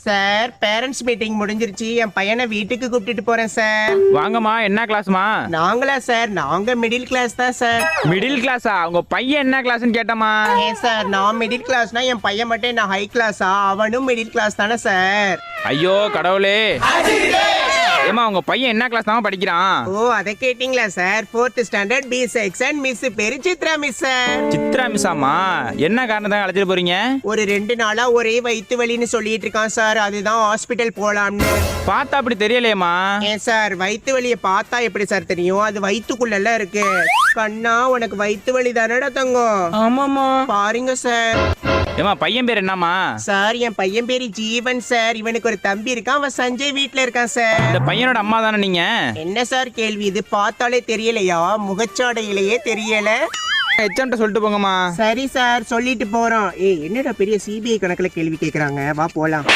Sir parents meeting முடிஞ்சிருச்சு. என் பையனை வீட்டுக்கு கூப்பிட்டுட்டு போறேன் சார். வாங்கம்மா, என்ன கிளாஸ்மா? நாங்களா சார்? நாங்க மிடில் கிளாஸ் தான் சார். மிடில் கிளாஸா? உங்க பையன் என்ன கிளாஸ்னு கேட்டமா? ஏன் சார், நான் மிடில் கிளாஸ்னா என் பையன் மட்டும் என்ன ஹை கிளாஸா? அவனும் மிடில் கிளாஸ் தானே சார். ஐயோ கடவுளே. ஏமா, உங்க பையன் என்ன கிளாஸ் தான் படிக்கிறான்? ஓ, அதை கேட்டீங்களா sir? 4th standard B section. Miss பேரு சித்ரா மிஸ் சார். சித்ரா மிஸ்ஸாமா? என்ன காரணத்தான் அழைச்சிட்டு போறீங்க? ஒரு 2 நாளா ஒரே வயிற்று வலின்னு சொல்லிட்டு இருக்கான் சார். அதுதான் ஹாஸ்பிட்டல் போலாம்னு. பார்த்தா அப்படி தெரியலையேம்மா. ஏன் சார், வயிற்று வலியை பார்த்தா எப்படி சார் தெரியும்? அது வயிற்றுக்குள்ள இருக்கு. கண்ணா, உனக்கு வயிற்று வலி தானடா தங்கம்? ஆமாமா. பாருங்க சார். ஏமா, பையன் பேர் என்னம்மா? சார், என் பையன் பேரு ஜீவன் சார். இவனுக்கு ஒரு தம்பி இருக்கான். அவன் சஞ்சய் வீட்ல இருக்கான் சார். இந்த பையனோட அம்மா தானே நீங்க? என்ன சார் கேள்வி இது? பார்த்தாலே தெரியலையா? முகச்சாடையிலேயே தெரியல. எச்எம்ட்ட சொல்லிட்டு போங்கம்மா. சரி சார், சொல்லிட்டு போறோம். ஏய், என்னடா பெரிய சிபிஐ கணக்குல கேள்வி கேக்குறாங்க? வா போலாம்.